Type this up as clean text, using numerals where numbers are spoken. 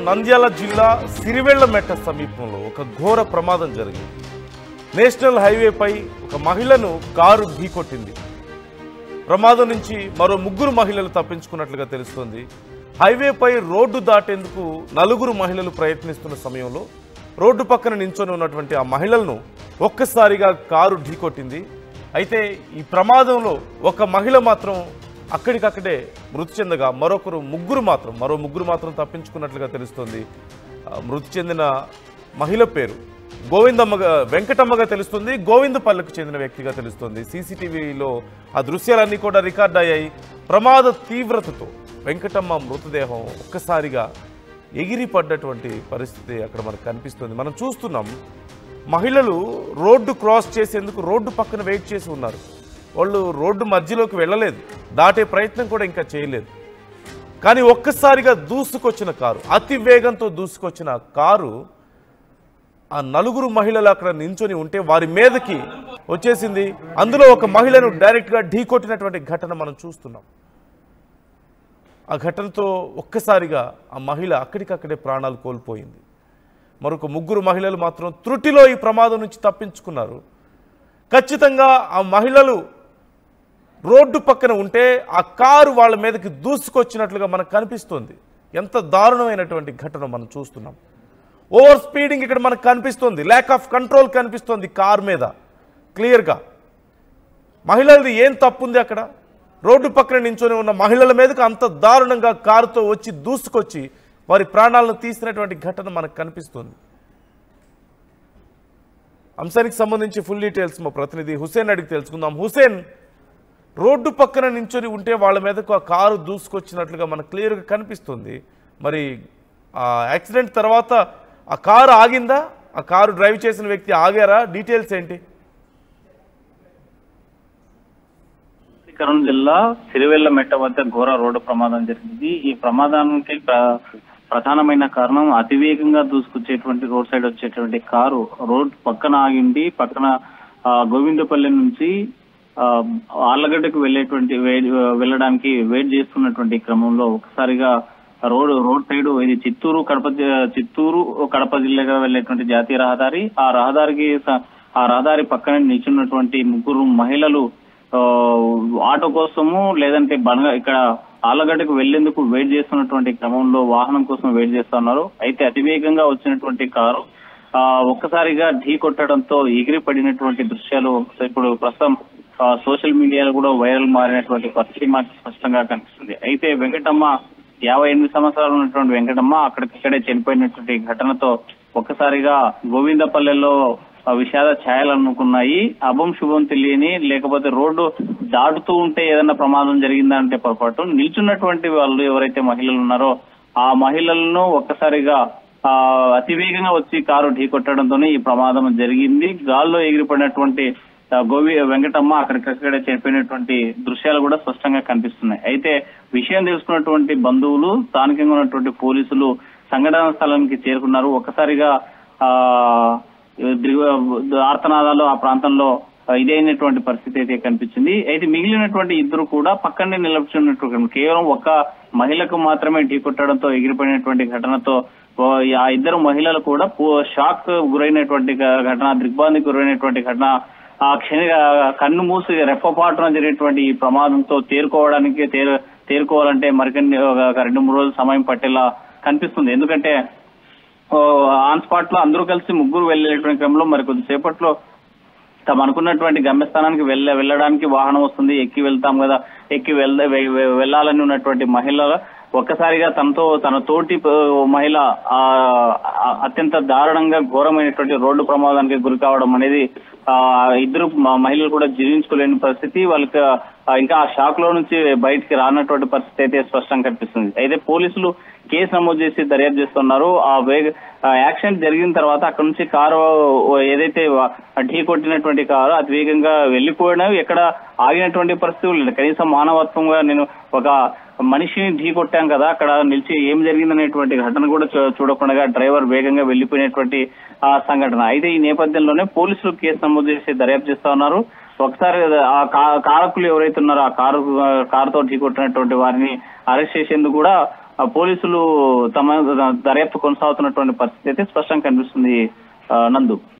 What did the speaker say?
నంద్యాల జిల్లా సిరివెళ్లమెట్ట సమీపంలో ఒక ఘోర ప్రమాదం జరిగింది. నేషనల్ హైవేపై ఒక మహిళను కారు ఢీకొట్టింది. ప్రమాదం నుంచి మరో 3 మహిళలు తప్పించుకున్నట్లుగా తెలుస్తోంది. హైవేపై రోడ్డు దాటేందుకు 4 మహిళలు ప్రయత్నిస్తున్న సమయంలో రోడ్డు పక్కన నించొని ఉన్నటువంటి ఆ మహిళలను ఒక్కసారిగా కారు ఢీకొట్టింది. అయితే ఈ ప్రమాదంలో ఒక మహిళ మాత్రం అక్కడికక్కడే మృతి చెందగా మరో 3 మాత్రం తప్పించుకున్నట్లుగా తెలుస్తోంది. మృతి చెందిన మహిళ పేరు వెంకటమ్మగా తెలుస్తుంది. గోవిందపల్లికి చెందిన వ్యక్తిగా తెలుస్తుంది. సీసీటీవీలో ఆ దృశ్యాలన్నీ కూడా రికార్డ్ అయ్యాయి. ప్రమాద తీవ్రతతో వెంకటమ్మ మృతదేహం ఒక్కసారిగా ఎగిరిపడ్డటువంటి పరిస్థితి అక్కడ మనకు కనిపిస్తుంది. మనం చూస్తున్నాం, మహిళలు రోడ్డు క్రాస్ చేసేందుకు రోడ్డు పక్కన వెయిట్ చేసి ఉన్నారు. వాళ్ళు రోడ్డు మధ్యలోకి వెళ్ళలేదు, దాటే ప్రయత్నం కూడా ఇంకా చేయలేదు. కానీ ఒక్కసారిగా దూసుకొచ్చిన కారు, అతి వేగంతో దూసుకొచ్చిన కారు ఆ 4 మహిళలు అక్కడ నించొని ఉంటే వారి మీదకి వచ్చేసింది. అందులో ఒక మహిళను డైరెక్ట్గా ఢీకొట్టినటువంటి ఘటన మనం చూస్తున్నాం. ఆ ఘటనతో ఒక్కసారిగా ఆ మహిళ అక్కడికక్కడే ప్రాణాలు కోల్పోయింది. మరొక 3 మహిళలు మాత్రం త్రుటిలో ఈ ప్రమాదం నుంచి తప్పించుకున్నారు. ఖచ్చితంగా ఆ మహిళలు రోడ్డు పక్కన ఉంటే ఆ కారు వాళ్ళ మీదకి దూసుకొచ్చినట్లుగా మనకు కనిపిస్తుంది. ఎంత దారుణమైనటువంటి ఘటన మనం చూస్తున్నాం. ఓవర్ స్పీడింగ్ ఇక్కడ మనకు కనిపిస్తుంది, ల్యాక్ ఆఫ్ కంట్రోల్ కనిపిస్తుంది కారు మీద క్లియర్గా. మహిళలది ఏం తప్పుంది అక్కడ? రోడ్డు పక్కన నించొని ఉన్న మహిళల మీదకు అంత దారుణంగా కారుతో వచ్చి దూసుకొచ్చి వారి ప్రాణాలను తీసినటువంటి ఘటన మనకు కనిపిస్తుంది. అంశానికి సంబంధించి ఫుల్ డీటెయిల్స్ మా ప్రతినిధి హుసేన్ అడిగి తెలుసుకుందాం. హుసేన్, రోడ్డు పక్కన నించొని ఉంటే వాళ్ళ మీదకు ఆ కారు దూసుకొచ్చినట్లుగా మనకు క్లియర్గా కనిపిస్తుంది. మరి ఆ యాక్సిడెంట్ తర్వాత ఆ కారు ఆగిందా? ఆ కారు డ్రైవ్ చేసిన వ్యక్తి ఆగారా? డీటెయిల్స్ ఏంటి? కర్నూలు జిల్లా సిరివెళ్లమెట్ట వద్ద ఘోర రోడ్డు ప్రమాదం జరిగింది. ఈ ప్రమాదానికి ప్రధానమైన కారణం అతివేగంగా దూసుకొచ్చేటువంటి రోడ్ సైడ్ వచ్చేటువంటి కారు రోడ్ పక్కన ఆగింది. పక్కన గోవిందపల్లి నుంచి ఆళ్లగడ్డకు వెళ్ళడానికి వెయిట్ చేస్తున్నటువంటి క్రమంలో ఒకసారిగా రోడ్ సైడ్ ఇది చిత్తూరు కడప జిల్లాగా వెళ్ళేటువంటి జాతీయ రహదారి. ఆ రహదారి పక్కన నిల్చున్నటువంటి 3 మహిళలు ఆటో కోసము లేదంటే ఇక్కడ ఆళ్లగడ్డకు వెళ్లేందుకు వెయిట్ చేస్తున్నటువంటి క్రమంలో వాహనం కోసం వెయిట్ చేస్తున్నారు. అయితే అతివేగంగా వచ్చినటువంటి కారు ఒక్కసారిగా ఢీ కొట్టడంతో ఎగిరి పడినటువంటి దృశ్యాలు ఇప్పుడు ప్రస్తుతం సోషల్ మీడియాలో కూడా వైరల్ మారినటువంటి పరిస్థితి మనకు స్పష్టంగా కనిపిస్తుంది. అయితే వెంకటమ్మ 58 సంవత్సరాలు ఉన్నటువంటి వెంకటమ్మ అక్కడికక్కడే చనిపోయినటువంటి ఘటనతో ఒక్కసారిగా గోవిందపల్లెలో విషాద ఛాయలు అనుకున్నాయి. అభం శుభం తెలియని, లేకపోతే రోడ్డు దాటుతూ ఉంటే ఏదైనా ప్రమాదం జరిగిందా అంటే పొరపాటు, నిల్చున్నటువంటి వాళ్ళు ఎవరైతే మహిళలు ఉన్నారో ఆ మహిళలను ఒక్కసారిగా అతివేగంగా వచ్చి కారు ఢీకొట్టడంతోనే ఈ ప్రమాదం జరిగింది. గాల్లో ఎగిరిపడినటువంటి వెంకటమ్మ అక్కడికక్కడే చనిపోయినటువంటి దృశ్యాలు కూడా స్పష్టంగా కనిపిస్తున్నాయి. అయితే విషయం తెలుసుకున్నటువంటి బంధువులు, స్థానికంగా ఉన్నటువంటి పోలీసులు సంఘటనా స్థలానికి చేరుకున్నారు. ఒక్కసారిగా ఆర్తనాదాలు ఆ ప్రాంతంలో ఇదైనటువంటి పరిస్థితి అయితే కనిపించింది. అయితే మిగిలినటువంటి 2 కూడా పక్కనే నిలబడుతున్నటువంటి కేవలం ఒక మహిళకు మాత్రమే ఢీకొట్టడంతో ఎగిరిపోయినటువంటి ఘటనతో ఆ 2 మహిళలు కూడా షాక్ గురైనటువంటి ఘటన, దిగ్భ్రాంతికి గురైనటువంటి ఘటన. ఆ కన్ను మూసి రెప్పపాటున జరిగినటువంటి ఈ ప్రమాదంతో తేరుకోవాలంటే మరికొన్ని 2-3 రోజులు సమయం పట్టేలా కనిపిస్తుంది. ఎందుకంటే ఆన్ స్పాట్ లో అందరూ కలిసి 3 వెళ్ళేటువంటి క్రమంలో మరి కొద్దిసేపట్లో తమ అనుకున్నటువంటి గమ్యస్థానానికి వెళ్ళడానికి వాహనం వస్తుంది, ఎక్కి వెళ్తాం కదా, వెళ్ళాలని ఉన్నటువంటి మహిళ ఒక్కసారిగా తన తోటి మహిళ అత్యంత దారుణంగా ఘోరమైనటువంటి రోడ్డు ప్రమాదానికి గురి కావడం అనేది 2 మహిళలు కూడా జీర్ణించుకోలేని పరిస్థితి. వాళ్ళకి ఇంకా ఆ షాక్ లో నుంచి బయటికి రానటువంటి పరిస్థితి అయితే స్పష్టంగా కనిపిస్తుంది. అయితే పోలీసులు కేసు నమోదు చేసి దర్యాప్తు చేస్తున్నారు. యాక్సిడెంట్ జరిగిన తర్వాత అక్కడ నుంచి కారు ఏదైతే ఢీ కొట్టినటువంటి కారు అతివేగంగా వెళ్లిపోయినా ఎక్కడ ఆగినటువంటి పరిస్థితులు లేదు. కనీసం మానవత్వంగా నేను ఒక మనిషిని ఢీ కొట్టాం కదా, అక్కడ నిలిచి ఏం జరిగిందనేటువంటి ఘటన కూడా చూడకుండా డ్రైవర్ వేగంగా వెళ్లిపోయినటువంటి సంఘటన. అయితే ఈ నేపథ్యంలోనే పోలీసులు కేసు నమోదు చేసి దర్యాప్తు చేస్తా ఉన్నారు. ఒకసారి ఆ కారకులు ఎవరైతే ఉన్నారో ఆ కారుతో ఢీ కొట్టినటువంటి వారిని అరెస్ట్ చేసేందుకు కూడా పోలీసులు తమ దర్యాప్తు కొనసాగుతున్నటువంటి పరిస్థితి అయితే స్పష్టంగా కనిపిస్తుంది నందు.